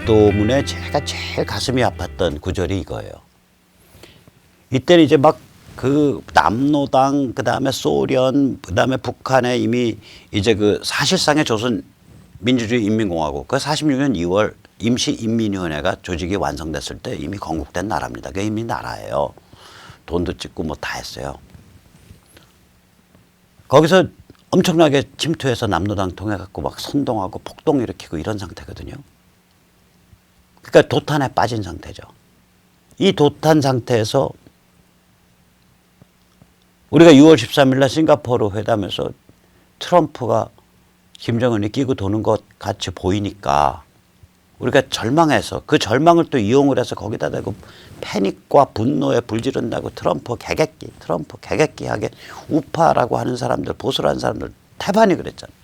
독도문에 제가 제일 가슴이 아팠던 구절이 이거예요. 이때는 이제 막 그 남로당, 그 다음에 소련, 그 다음에 북한에 이미 이제 그 사실상의 조선 민주주의 인민공화국, 그 46년 2월 임시인민위원회가 조직이 완성됐을 때 이미 건국된 나라입니다. 그게 이미 나라예요. 돈도 찍고 뭐 다 했어요. 거기서 엄청나게 침투해서 남로당 통해갖고 막 선동하고 폭동 일으키고 이런 상태거든요. 그러니까 도탄에 빠진 상태죠. 이 도탄 상태에서 우리가 6월 13일 날 싱가포르 회담에서 트럼프가 김정은이 끼고 도는 것 같이 보이니까 우리가 절망해서 그 절망을 또 이용을 해서 거기다 대고 패닉과 분노에 불지른다고 트럼프 개객기하게 우파라고 하는 사람들, 보수라는 사람들 태반이 그랬잖아요.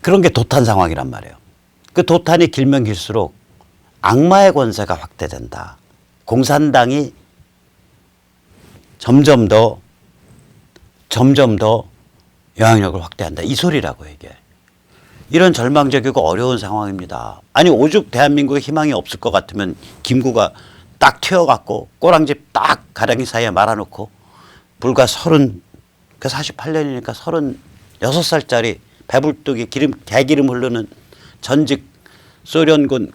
그런 게 도탄 상황이란 말이에요. 그 도탄이 길면 길수록 악마의 권세가 확대된다. 공산당이 점점 더 영향력을 확대한다. 이 소리라고 이게. 이런 절망적이고 어려운 상황입니다. 아니 오죽 대한민국에 희망이 없을 것 같으면 김구가 딱 튀어갖고 꼬랑집 딱 가랑이 사이에 말아놓고 불과 48년이니까 36살짜리 배불뚝이 개기름 흐르는 전직 소련군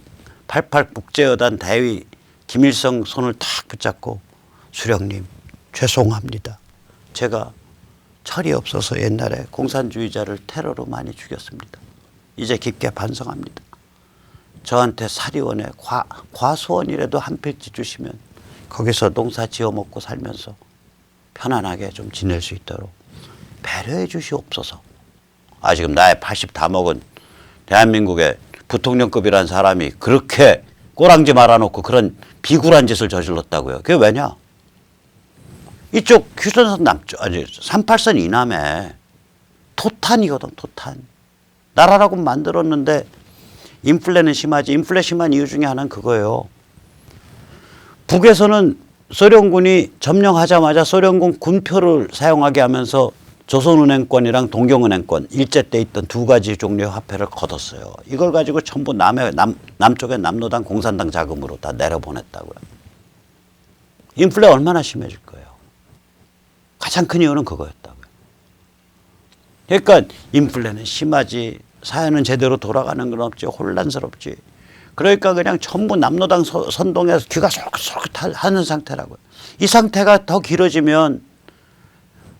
88 국제여단 대위 김일성 손을 탁 붙잡고 수령님 죄송합니다. 제가 철이 없어서 옛날에 공산주의자를 테러로 많이 죽였습니다. 이제 깊게 반성합니다. 저한테 사리원에 과수원이라도 한 필지 주시면 거기서 농사 지어 먹고 살면서 편안하게 좀 지낼 수 있도록 배려해 주시옵소서. 지금 나이 80 다 먹은 대한민국의 부통령급이라는 사람이 그렇게 꼬랑지 말아놓고 그런 비굴한 짓을 저질렀다고요. 그게 왜냐? 이쪽 휴전선 남쪽, 38선 이남에 토탄이거든, 토탄. 나라라고 만들었는데 인플레는 심하지. 인플레 심한 이유 중에 하나는 그거예요. 북에서는 소련군이 점령하자마자 소련군 군표를 사용하게 하면서 조선은행권이랑 동경은행권 일제 때 있던 두 가지 종류의 화폐를 걷었어요. 이걸 가지고 전부 남쪽의 남로당 공산당 자금으로 다 내려보냈다고요. 인플레 얼마나 심해질 거예요. 가장 큰 이유는 그거였다고요. 그러니까 인플레는 심하지, 사회는 제대로 돌아가는 건 없지, 혼란스럽지. 그러니까 그냥 전부 남로당 선동해서 귀가 솔깃솔깃 하는 상태라고요. 이 상태가 더 길어지면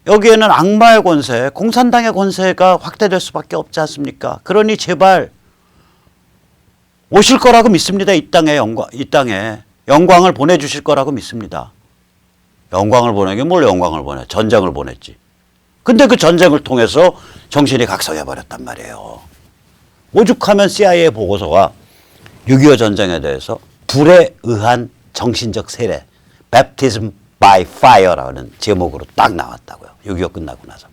여기에는 악마의 권세, 공산당의 권세가 확대될 수밖에 없지 않습니까? 그러니 제발 오실 거라고 믿습니다. 이 땅에 영광을 보내주실 거라고 믿습니다. 영광을 보내긴 뭘 영광을 보내. 전쟁을 보냈지. 근데 그 전쟁을 통해서 정신이 각성해버렸단 말이에요. 오죽하면 CIA 보고서가 6.25 전쟁에 대해서 불에 의한 정신적 세례, Baptism by Fire라는 제목으로 딱 나왔다고요. 6.25 끝나고 나서.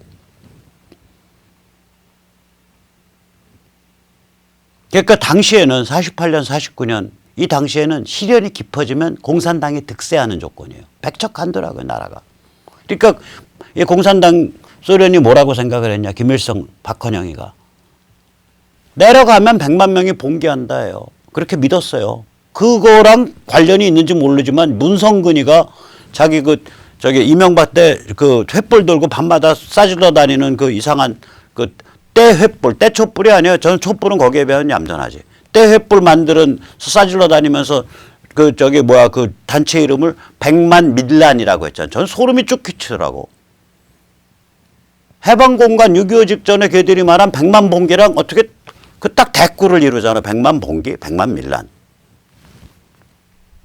그러니까 당시에는 48년, 49년 이 당시에는 시련이 깊어지면 공산당이 득세하는 조건이에요. 백척한더라고요, 나라가. 그러니까 이 공산당 소련이 뭐라고 생각을 했냐. 김일성, 박헌영이가. 내려가면 100만 명이 봉기한다예요. 그렇게 믿었어요. 그거랑 관련이 있는지 모르지만 문성근이가 자기 저기 이명박 때 그 횃불 들고 밤마다 싸질러 다니는 그 이상한 그 떼횃불, 떼촛불이 아니에요. 저는 촛불은 거기에 비하면 얌전하지. 떼횃불 만드는 싸질러 다니면서 그 단체 이름을 100만 밀란이라고 했잖아요. 저는 소름이 쭉 끼치더라고. 해방공간 6.25 직전에 걔들이 말한 100만 봉기랑 어떻게 그 딱 대꾸를 이루잖아. 100만 봉기, 100만 밀란.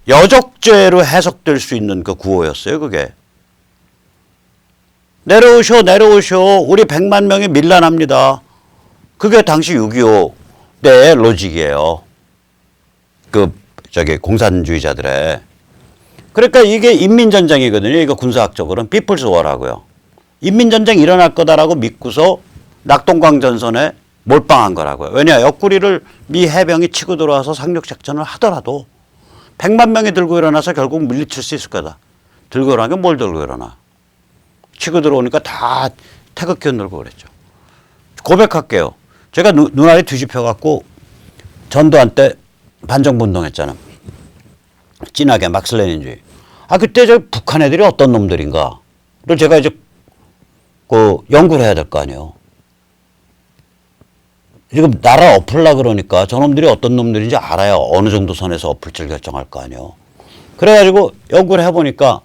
여적죄로 해석될 수 있는 그 구호였어요, 그게. 내려오쇼. 우리 100만 명이 밀란합니다. 그게 당시 6.25 때의 로직이에요. 공산주의자들의. 그러니까 이게 인민전쟁이거든요. 이거 군사학적으로는 피플스 워라고요. 인민전쟁 일어날 거다라고 믿고서 낙동강 전선에 몰빵한 거라고요. 왜냐, 옆구리를 미 해병이 치고 들어와서 상륙작전을 하더라도 100만 명이 들고 일어나서 결국 물리칠 수 있을 거다. 들고 일어나긴 뭘 들고 일어나. 치고 들어오니까 다 태극기 흔들고 그랬죠. 고백할게요. 제가 눈알이 뒤집혀갖고 전두환 때 반정부 운동했잖아. 진하게 막슬레닌주의. 아, 그때 저 북한 애들이 어떤 놈들인가를 제가 이제 그 연구를 해야 될 거 아니에요. 지금 나라 엎으려 그러니까 저놈들이 어떤 놈들인지 알아야 어느 정도 선에서 엎을지를 결정할 거 아니에요. 그래가지고 연구를 해보니까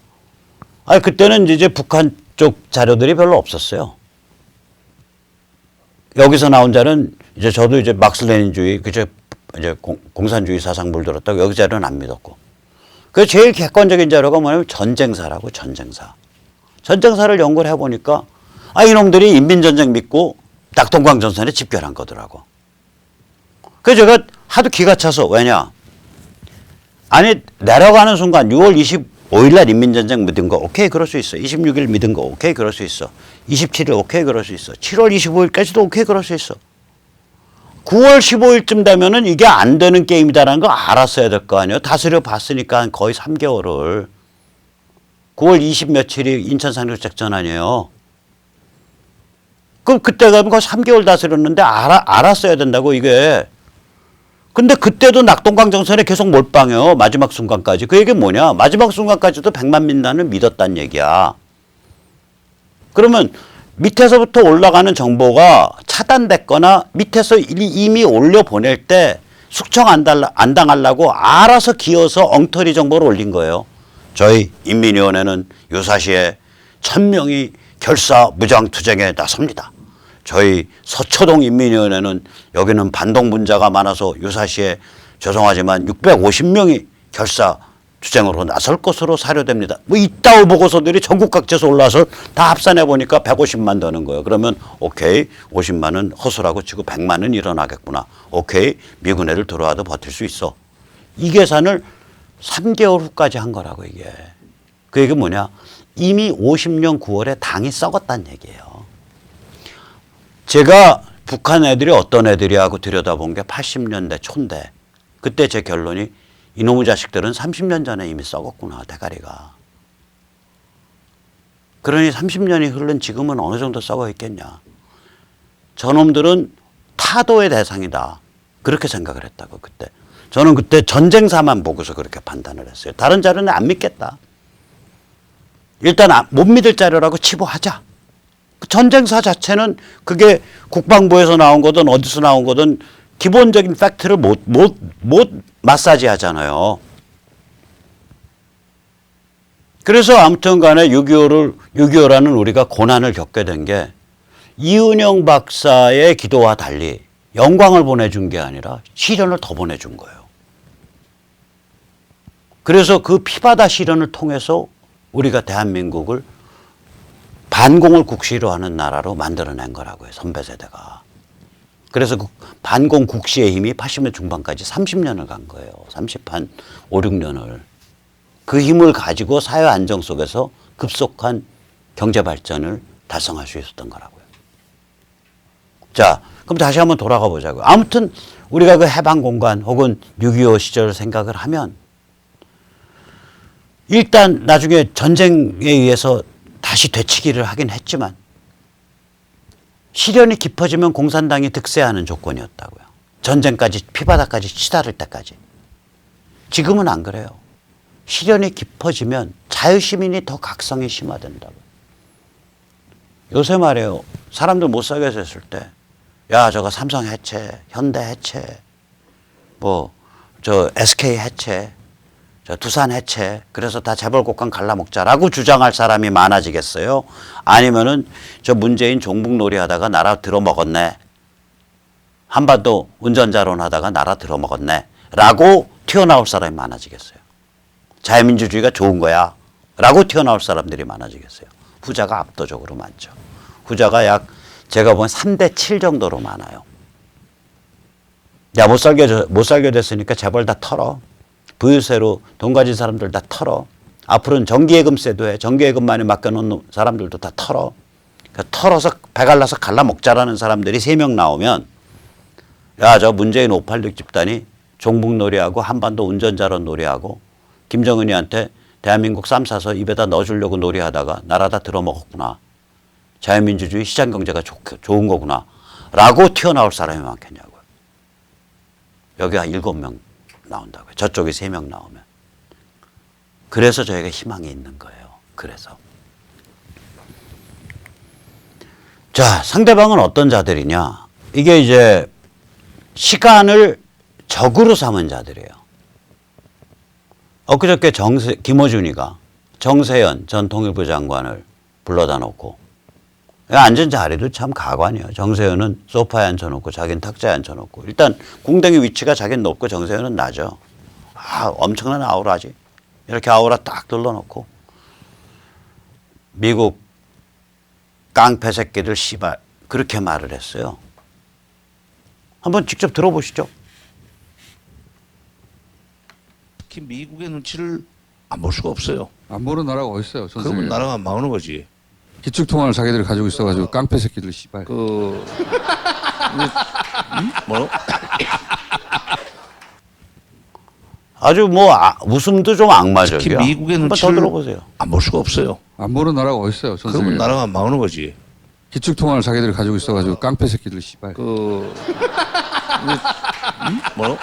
아니 그때는 이제 북한 쪽 자료들이 별로 없었어요. 여기서 나온 자는 이제 저도 이제 막스레닌주의 그저 이제 공산주의 사상 물들었다고 여기 자료는 안 믿었고. 그 제일 객관적인 자료가 뭐냐면 전쟁사라고 전쟁사. 전쟁사를 연구를 해보니까 아 이놈들이 인민전쟁 믿고 낙동강 전선에 집결한 거더라고. 그래서 제가 하도 기가 차서 왜냐. 아니 내려가는 순간 6월 25일 날 인민전쟁 믿은 거 오케이 그럴 수 있어. 26일 믿은 거 오케이 그럴 수 있어. 27일 오케이 그럴 수 있어. 7월 25일까지도 오케이 그럴 수 있어. 9월 15일쯤 되면은 이게 안 되는 게임이다라는 거 알았어야 될 거 아니에요. 다스려 봤으니까 거의 3개월을. 9월 20 며칠이 인천 상륙작전 아니에요. 그럼 그때 가면 거의 3개월 다스렸는데 알았어야 된다고 이게. 근데 그때도 낙동강 정선에 계속 몰빵해요. 마지막 순간까지. 그 얘기 뭐냐. 마지막 순간까지도 100만 민단을 믿었다는 얘기야. 그러면 밑에서부터 올라가는 정보가 차단됐거나 밑에서 이미 올려보낼 때 숙청 안 당하려고 알아서 기어서 엉터리 정보를 올린 거예요. 저희 인민위원회는 유사시에 1000명이 결사 무장투쟁에 나섭니다. 저희 서초동 인민위원회는 여기는 반동분자가 많아서 유사시에 죄송하지만 650명이 결사 투쟁으로 나설 것으로 사료됩니다. 뭐 이따오 보고서들이 전국 각지에서 올라와서 다 합산해 보니까 150만 되는 거예요. 그러면 오케이 50만은 허수라고 치고 100만은 일어나겠구나. 오케이 미군애를 들어와도 버틸 수 있어. 이 계산을 3개월 후까지 한 거라고 이게. 그 얘기 뭐냐. 이미 50년 9월에 당이 썩었다는 얘기예요. 제가 북한 애들이 어떤 애들이 하고 들여다본 게 80년대 초인데 그때 제 결론이 이놈의 자식들은 30년 전에 이미 썩었구나 대가리가. 그러니 30년이 흐른 지금은 어느 정도 썩어 있겠냐. 저놈들은 타도의 대상이다. 그렇게 생각을 했다고 그때. 저는 그때 전쟁사만 보고서 그렇게 판단을 했어요. 다른 자료는 안 믿겠다. 일단 못 믿을 자료라고 치부하자. 전쟁사 자체는 그게 국방부에서 나온 거든 어디서 나온 거든 기본적인 팩트를 못 마사지 하잖아요. 그래서 아무튼 간에 6.25라는 우리가 고난을 겪게 된 게 이은영 박사의 기도와 달리 영광을 보내준 게 아니라 시련을 더 보내준 거예요. 그래서 그 피바다 시련을 통해서 우리가 대한민국을 반공을 국시로 하는 나라로 만들어낸 거라고요. 선배 세대가. 그래서 그 반공 국시의 힘이 80년 중반까지 30년을 간 거예요. 30한 5, 6년을. 그 힘을 가지고 사회 안정 속에서 급속한 경제 발전을 달성할 수 있었던 거라고요. 자, 그럼 다시 한번 돌아가 보자고요. 아무튼 우리가 그 해방 공간 혹은 6.25 시절을 생각을 하면 일단 나중에 전쟁에 의해서 다시 되치기를 하긴 했지만 시련이 깊어지면 공산당이 득세하는 조건이었다고요. 전쟁까지 피바다까지 치달을 때까지. 지금은 안 그래요. 시련이 깊어지면 자유시민이 더 각성이 심화된다고요. 요새 말이에요. 사람들 못 살게 됐을 때 야 저거 삼성 해체, 현대 해체, 뭐 저 SK 해체, 저 두산 해체, 그래서 다 재벌곡간 갈라먹자라고 주장할 사람이 많아지겠어요? 아니면은 저 문재인 종북놀이 하다가 나라 들어먹었네. 한반도 운전자론 하다가 나라 들어먹었네. 라고 튀어나올 사람이 많아지겠어요? 자유민주주의가 좋은 거야. 라고 튀어나올 사람들이 많아지겠어요? 후자가 압도적으로 많죠. 후자가 약 제가 보면 3대 7 정도로 많아요. 야, 못 살게 됐으니까 재벌 다 털어. 부유세로 돈 가진 사람들 다 털어. 앞으로는 정기예금세도 해. 정기예금 많이 맡겨놓은 사람들도 다 털어. 그러니까 털어서 배갈라서 갈라먹자라는 사람들이 3명 나오면 야, 저 문재인 586 집단이 종북놀이하고 한반도 운전자론 놀이하고 김정은이한테 대한민국 쌈 싸서 입에다 넣어주려고 놀이하다가 나라 다 들어먹었구나. 자유민주주의 시장경제가 좋은 거구나. 라고 튀어나올 사람이 많겠냐고요. 여기 한 7명 나온다고요. 저쪽에 3명 나오면. 그래서 저희가 희망이 있는 거예요. 그래서. 자, 상대방은 어떤 자들이냐. 이게 이제 시간을 적으로 삼은 자들이에요. 엊그저께 김어준이가 정세현 전 통일부 장관을 불러다 놓고 앉은 자리도 참 가관이에요. 정세현은 소파에 앉혀놓고 자기는 탁자에 앉혀놓고 일단 궁뎅이 위치가 자기는 높고 정세현은 낮아. 엄청난 아우라지. 이렇게 아우라 딱 둘러놓고 미국 깡패 새끼들 씨발 그렇게 말을 했어요. 한번 직접 들어보시죠. 특히 미국의 눈치를 안 볼 수가 없어요. 안 보는 나라가 어디 있어요? 전 그러면 세계에. 나라가 망하는 거지. 기축통화를 자기들이 가지고 있어가지고 깡패 새끼들 씨발. 뭐로? 아주 뭐 웃음도 좀 악마적이야. 특히 미국의 한번 더 눈치를 들어보세요. 안 볼 수가 없어요. 안 보는 나라가 어디 있어요? 전 그러면 세계에. 나라가 망하는 거지. 기축통화를 자기들이 가지고 있어가지고 깡패 새끼들 씨발. 뭐로?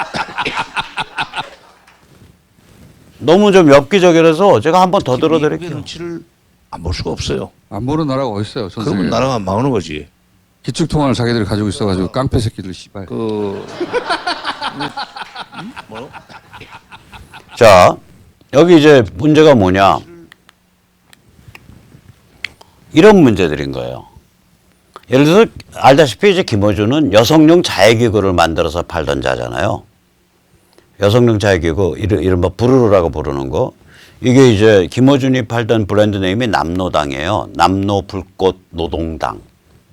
너무 좀 엽기적이라서 제가 한번 더 미국의 들어드릴게요. 눈치를 안 볼 수가 없어요. 안 보는 나라가 어디 있어요? 전 그러면 세계에. 나라가 망하는 거지. 기축통화를 자기들이 가지고 있어가지고 깡패 새끼들 씨발. 뭐로? 자, 여기 이제 문제가 뭐냐. 이런 문제들인 거예요. 예를 들어서 알다시피 이제 김어준은 여성용 자해기구를 만들어서 팔던 자잖아요. 여성용 자해기구, 이른바 부르르라고 부르는 거. 이게 이제 김어준이 팔던 브랜드 네임이 남노당이에요. 남노 불꽃 노동당.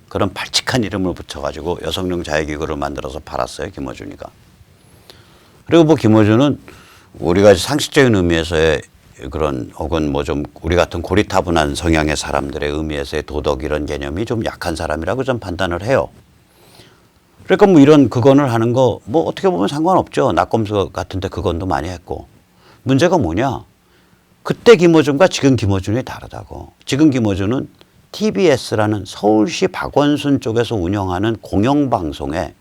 그런 발칙한 이름을 붙여가지고 여성용 자해기구를 만들어서 팔았어요. 김어준이가. 그리고 뭐 김어준은 우리가 상식적인 의미에서의 그런 혹은 뭐 좀 우리 같은 고리타분한 성향의 사람들의 의미에서의 도덕 이런 개념이 좀 약한 사람이라고 좀 판단을 해요. 그러니까 뭐 이런 그건을 하는 거 뭐 어떻게 보면 상관없죠. 낙검수 같은데 그건도 많이 했고. 문제가 뭐냐. 그때 김어준과 지금 김어준이 다르다고. 지금 김어준은 TBS라는 서울시 박원순 쪽에서 운영하는 공영방송의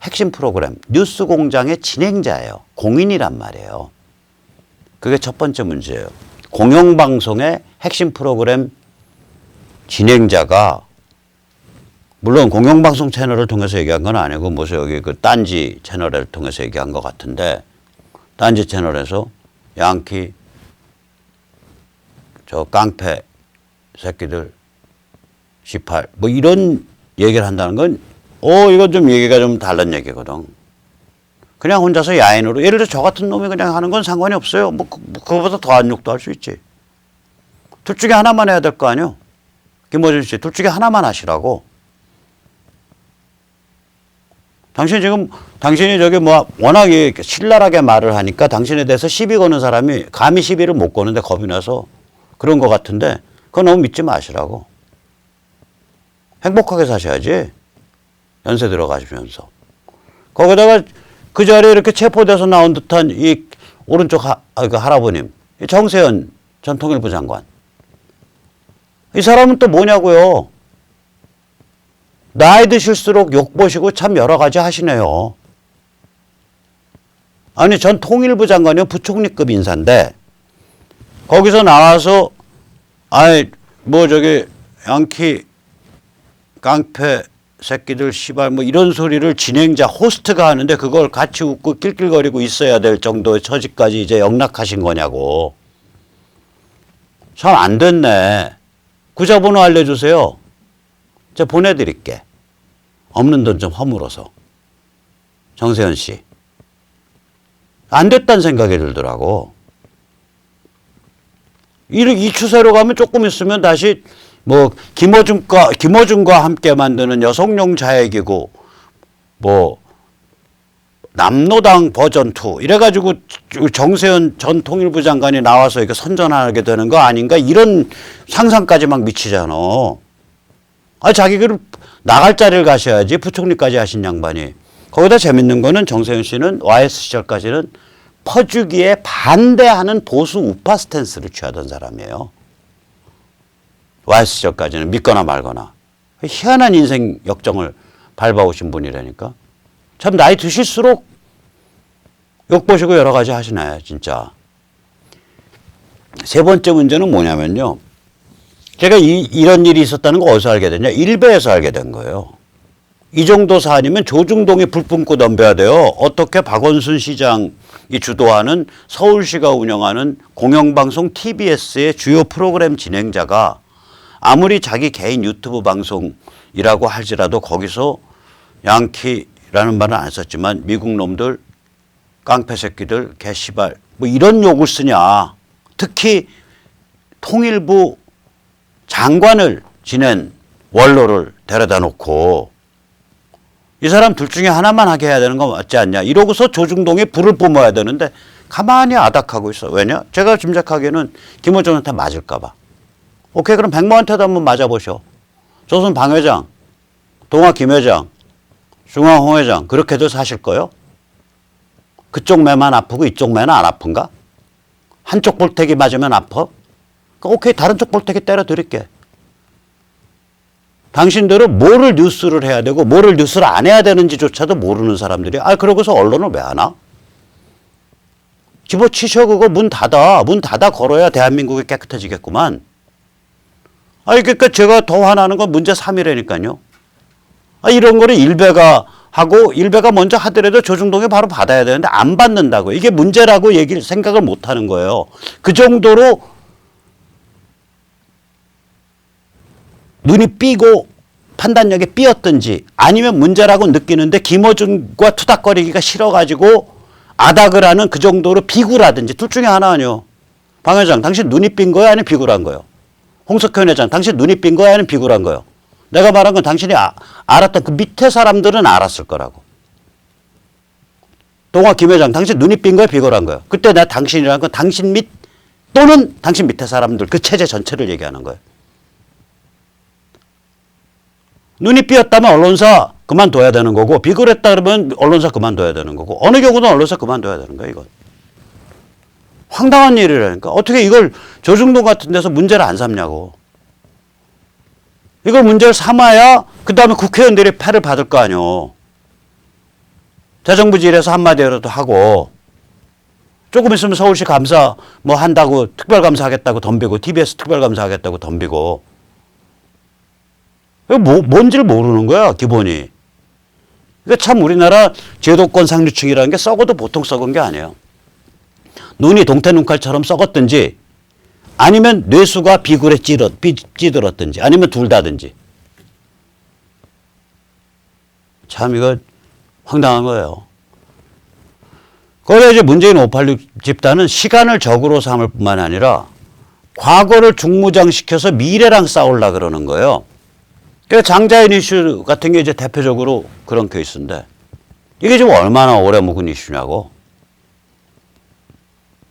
핵심 프로그램 뉴스공장의 진행자예요. 공인이란 말이에요. 그게 첫 번째 문제예요. 공영방송의 핵심 프로그램 진행자가 물론 공영방송 채널을 통해서 얘기한 건 아니고 무슨 여기 그 딴지 채널을 통해서 얘기한 것 같은데 딴지 채널에서 양키 저 깡패 새끼들 18 뭐 이런 얘기를 한다는 건 이건 좀 얘기가 좀 다른 얘기거든. 그냥 혼자서 야인으로 예를 들어 저 같은 놈이 그냥 하는 건 상관이 없어요. 그거보다 더한 욕도 할 수 있지. 둘 중에 하나만 해야 될 거 아니요. 김어준 씨, 둘 중에 하나만 하시라고. 당신이 저기 뭐 워낙에 신랄하게 말을 하니까 당신에 대해서 시비 거는 사람이 감히 시비를 못 거는데 겁이 나서 그런 것 같은데 그거 너무 믿지 마시라고. 행복하게 사셔야지. 연세 들어가시면서. 거기다가 그 자리에 이렇게 체포돼서 나온 듯한 이 오른쪽 그 할아버님, 정세현 전 통일부 장관. 이 사람은 또 뭐냐고요. 나이 드실수록 욕보시고 참 여러 가지 하시네요. 아니 전 통일부 장관이 부총리급 인사인데 거기서 나와서 뭐 저기 양키 깡패 새끼들 씨발 뭐 이런 소리를 진행자 호스트가 하는데 그걸 같이 웃고 낄낄거리고 있어야 될 정도의 처지까지 이제 영락하신 거냐고. 참 안 됐네. 구자번호 알려주세요. 제가 보내드릴게. 없는 돈 좀 허물어서. 정세현 씨. 안 됐다는 생각이 들더라고. 이 추세로 가면 조금 있으면 다시 뭐 김어준과 함께 만드는 여성용 자해기구 뭐 남노당 버전 2 이래가지고 정세현 전 통일부 장관이 나와서 이렇게 선전하게 되는 거 아닌가 이런 상상까지 막 미치잖아. 자기가 나갈 자리를 가셔야지 부총리까지 하신 양반이. 거기다 재밌는 거는 정세현 씨는 YS 시절까지는 퍼주기에 반대하는 보수 우파 스탠스를 취하던 사람이에요. YS 시절까지는 믿거나 말거나. 희한한 인생 역정을 밟아오신 분이라니까. 참 나이 드실수록 욕 보시고 여러 가지 하시네, 진짜. 세 번째 문제는 뭐냐면요. 제가 이런 일이 있었다는 거 어디서 알게 됐냐? 일베에서 알게 된 거예요. 이 정도 사안이면 조중동이 불 뿜고 덤벼야 돼요. 어떻게 박원순 시장이 주도하는 서울시가 운영하는 공영방송 TBS의 주요 프로그램 진행자가 아무리 자기 개인 유튜브 방송이라고 할지라도 거기서 양키라는 말은 안 썼지만 미국 놈들, 깡패 새끼들, 개씨발 뭐 이런 욕을 쓰냐. 특히 통일부 장관을 지낸 원로를 데려다 놓고 이 사람 둘 중에 하나만 하게 해야 되는 거 맞지 않냐. 이러고서 조중동에 불을 뿜어야 되는데 가만히 아닥하고 있어. 왜냐? 제가 짐작하기에는 김어준한테 맞을까 봐. 오케이, 그럼 백모한테도 한번 맞아보셔. 조선 방 회장, 동아 김 회장, 중앙 홍 회장 그렇게들 사실 거요? 그쪽 매만 아프고 이쪽 매는 안 아픈가? 한쪽 볼태기 맞으면 아파? 오케이, 다른 쪽 볼태기 때려 드릴게. 당신들은 뭐를 뉴스를 해야 되고 뭐를 뉴스를 안 해야 되는지조차도 모르는 사람들이 그러고서 언론을 왜 하나? 집어치셔. 그거 문 닫아. 문 닫아 걸어야 대한민국이 깨끗해지겠구만. 그러니까 제가 더 화나는 건 문제 3이라니까요. 이런 거를 일베가 하고 일베가 먼저 하더라도 조중동이 바로 받아야 되는데 안 받는다고. 이게 문제라고 생각을 못 하는 거예요. 그 정도로 눈이 삐고 판단력이 삐었든지 아니면 문제라고 느끼는데 김어준과 투닥거리기가 싫어가지고 아닥을 하는 그 정도로 비굴하든지 둘 중에 하나 아니요. 방 회장, 당신 눈이 삔 거야? 아니면 비굴한 거요? 홍석현 회장, 당신 눈이 삔 거야? 아니면 비굴한 거요? 내가 말한 건 당신이 알았던 그 밑에 사람들은 알았을 거라고. 동아 김 회장, 당신 눈이 삔 거야? 비굴한 거요? 그때 내가 당신이라는 건 당신 밑 또는 당신 밑에 사람들 그 체제 전체를 얘기하는 거예요. 눈이 삐었다면 언론사 그만둬야 되는 거고 비굴했다 그러면 언론사 그만둬야 되는 거고 어느 경우는 언론사 그만둬야 되는 거예요. 이건 황당한 일이라니까. 어떻게 이걸 조중동 같은 데서 문제를 안 삼냐고. 이걸 문제를 삼아야 그 다음에 국회의원들이 패를 받을 거 아니오. 대정부질에서 한마디라도 하고 조금 있으면 서울시 감사 뭐 한다고 특별감사 하겠다고 덤비고 TBS 특별감사 하겠다고 덤비고 뭔지를 모르는 거야, 기본이. 그러니까 참 우리나라 제도권 상류층이라는 게 썩어도 보통 썩은 게 아니에요. 눈이 동태 눈칼처럼 썩었든지 아니면 뇌수가 비굴에 찌들었든지 아니면 둘 다든지. 참 이거 황당한 거예요. 그래 이제 문재인 586 집단은 시간을 적으로 삼을 뿐만 아니라 과거를 중무장시켜서 미래랑 싸우려고 그러는 거예요. 그러니까 장자연 이슈 같은 게 이제 대표적으로 그런 케이스인데 이게 지금 얼마나 오래 묵은 이슈냐고.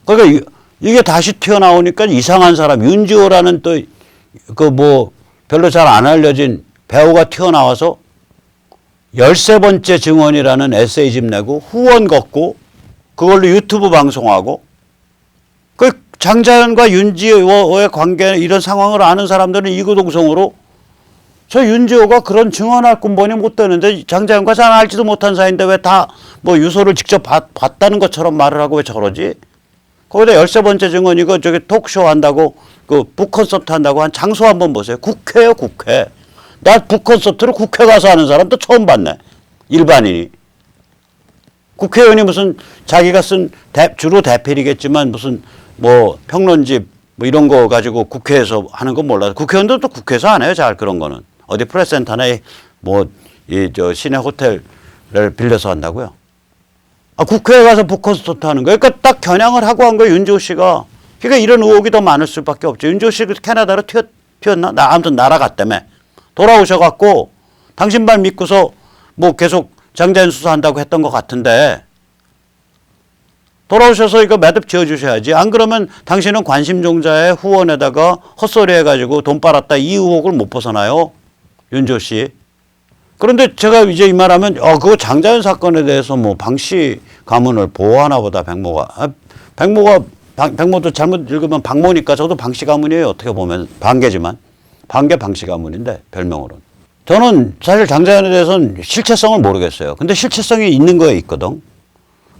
그러니까 이게 다시 튀어나오니까 이상한 사람 윤지호라는 또 그 뭐 별로 잘 안 알려진 배우가 튀어나와서 13번째 증언이라는 에세이집 내고 후원 걷고 그걸로 유튜브 방송하고 그 장자연과 윤지호의 관계 이런 상황을 아는 사람들은 이구동성으로 저 윤지호가 그런 증언할 근본이 못 되는데 장자연과 잘 알지도 못한 사이인데 왜 다 뭐 유서를 직접 봤다는 것처럼 말을 하고 왜 저러지? 거기다 13번째 증언이고 저기 톡쇼 한다고 그 북콘서트 한다고 한 장소 한번 보세요. 국회요, 국회. 나 북콘서트를 국회 가서 하는 사람도 처음 봤네. 일반인이. 국회의원이 무슨 자기가 쓴 주로 대필이겠지만 무슨 뭐 평론집 뭐 이런 거 가지고 국회에서 하는 건 몰라요. 국회의원들도 국회에서 안 해요. 잘 그런 거는. 어디 프레스센터나 뭐 이 저 시내 호텔을 빌려서 한다고요. 국회에 가서 북콘서트 하는 거예요. 그러니까 딱 겨냥을 하고 한 거예요. 윤지호 씨가. 그러니까 이런 의혹이 더 많을 수밖에 없죠. 윤지호 씨 캐나다로 튀었나? 아무튼 날아갔다며. 돌아오셔갖고 당신 말 믿고서 뭐 계속 장자연 수사한다고 했던 것 같은데 돌아오셔서 이거 매듭 지어주셔야지. 안 그러면 당신은 관심종자의 후원에다가 헛소리 해가지고 돈 빨았다 이 의혹을 못 벗어나요. 윤지호 씨. 그런데 제가 이제 이 말하면 그거 장자연 사건에 대해서 뭐 방씨 가문을 보호하나 보다 백모가. 백모도 잘못 읽으면 박모니까 저도 방씨 가문이에요. 어떻게 보면 반개지만. 반개 방씨 가문인데 별명으로는. 저는 사실 장자연에 대해서는 실체성을 모르겠어요. 근데 실체성이 있는 거에 있거든.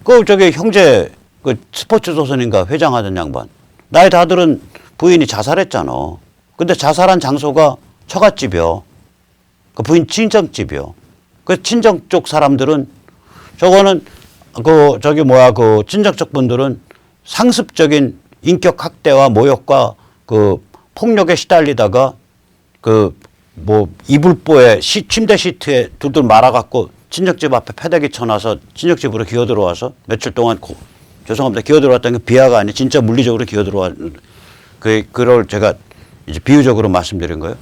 그 저기 형제 그 스포츠조선인가 회장하던 양반 나이 다 들은 부인이 자살했잖아. 근데 자살한 장소가 처갓집이요. 그 부인 친정집이요. 그 친정 쪽 사람들은 저거는 그 저기 뭐야 그 친정 쪽 분들은 상습적인 인격 학대와 모욕과 그 폭력에 시달리다가 그 뭐 이불보에 침대 시트에 둘둘 말아갖고 친정집 앞에 패대기 쳐놔서 친정집으로 기어 들어와서 며칠 동안 죄송합니다. 기어 들어왔다는 게 비하가 아니라 진짜 물리적으로 기어 들어와 그걸 제가 이제 비유적으로 말씀드린 거예요.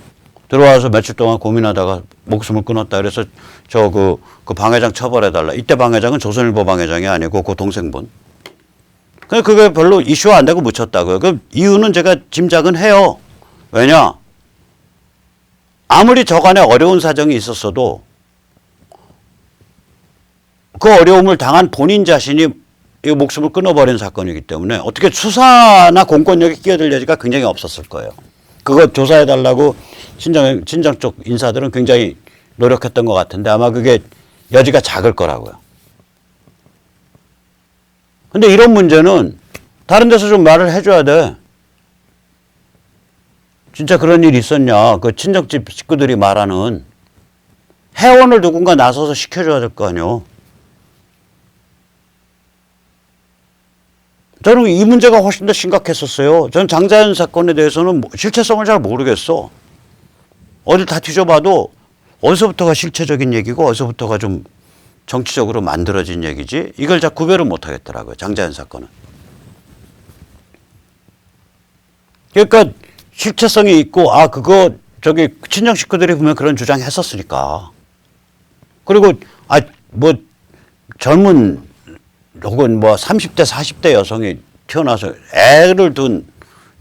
들어와서 며칠 동안 고민하다가 목숨을 끊었다. 그래서 그 방 회장 처벌해달라. 이때 방 회장은 조선일보 방 회장이 아니고 그 동생분. 근데 그게 별로 이슈가 안 되고 묻혔다고요. 그 이유는 제가 짐작은 해요. 왜냐? 아무리 저간에 어려운 사정이 있었어도 그 어려움을 당한 본인 자신이 이 목숨을 끊어버린 사건이기 때문에 어떻게 수사나 공권력이 끼어들 여지가 굉장히 없었을 거예요. 그거 조사해달라고 친정 쪽 인사들은 굉장히 노력했던 것 같은데 아마 그게 여지가 작을 거라고요. 근데 이런 문제는 다른 데서 좀 말을 해줘야 돼. 진짜 그런 일이 있었냐. 그 친정집 식구들이 말하는 회원을 누군가 나서서 시켜줘야 될 거 아니에요. 저는 이 문제가 훨씬 더 심각했었어요. 전 장자연 사건에 대해서는 실체성을 잘 모르겠어. 어딜 다 뒤져봐도 어디서부터가 실체적인 얘기고 어디서부터가 좀 정치적으로 만들어진 얘기지 이걸 잘 구별을 못 하겠더라고요. 장자연 사건은. 그러니까 실체성이 있고 그거 저기 친정 식구들이 보면 그런 주장 했었으니까. 그리고 뭐 젊은 혹은 뭐 30대 40대 여성이 태어나서 애를 둔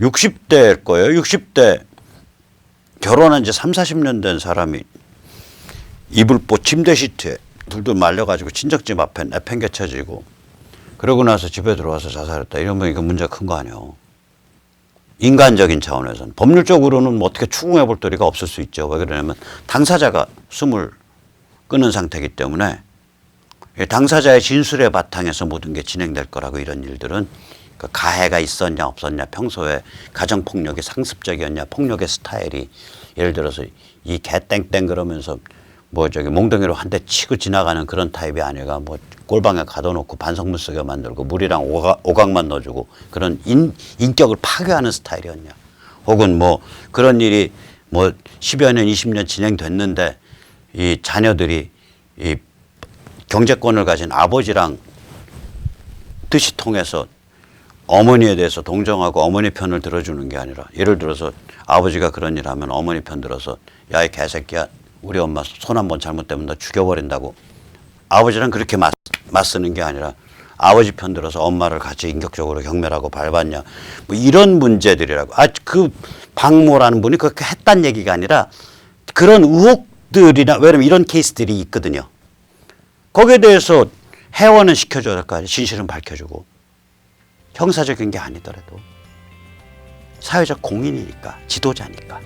60대일 거예요. 60대 결혼한 지 3, 40년 된 사람이 이불보 침대 시트에 둘둘 말려가지고 친정집 앞에 내팽개쳐지고 그러고 나서 집에 들어와서 자살했다. 이러면 이거 문제가 큰 거 아니에요. 인간적인 차원에서는. 법률적으로는 뭐 어떻게 추궁해 볼 도리가 없을 수 있죠. 왜 그러냐면 당사자가 숨을 끊은 상태이기 때문에 당사자의 진술의 바탕에서 모든 게 진행될 거라고 이런 일들은 그 가해가 있었냐 없었냐 평소에 가정폭력이 상습적이었냐 폭력의 스타일이 예를 들어서 이 개땡땡 그러면서 뭐 저기 몽둥이로 한 대 치고 지나가는 그런 타입이 아니라 뭐 골방에 가둬놓고 반성문 쓰게 만들고 물이랑 오각만 넣어주고 그런 인격을 파괴하는 스타일이었냐. 혹은 뭐 그런 일이 뭐 10여 년 20년 진행됐는데 이 자녀들이 이 경제권을 가진 아버지랑 뜻이 통해서 어머니에 대해서 동정하고 어머니 편을 들어주는 게 아니라 예를 들어서 아버지가 그런 일 하면 어머니 편 들어서 야 이 개새끼야 우리 엄마 손 한 번 잘못되면 너 죽여버린다고 아버지랑 그렇게 맞서는 게 아니라 아버지 편 들어서 엄마를 같이 인격적으로 경멸하고 밟았냐 뭐 이런 문제들이라고. 그 박모라는 분이 그렇게 했단 얘기가 아니라 그런 의혹들이나 왜냐면 이런 케이스들이 있거든요. 거기에 대해서 해원은 시켜줘야 될 거 아니에요. 진실은 밝혀주고. 형사적인 게 아니더라도 사회적 공인이니까 지도자니까.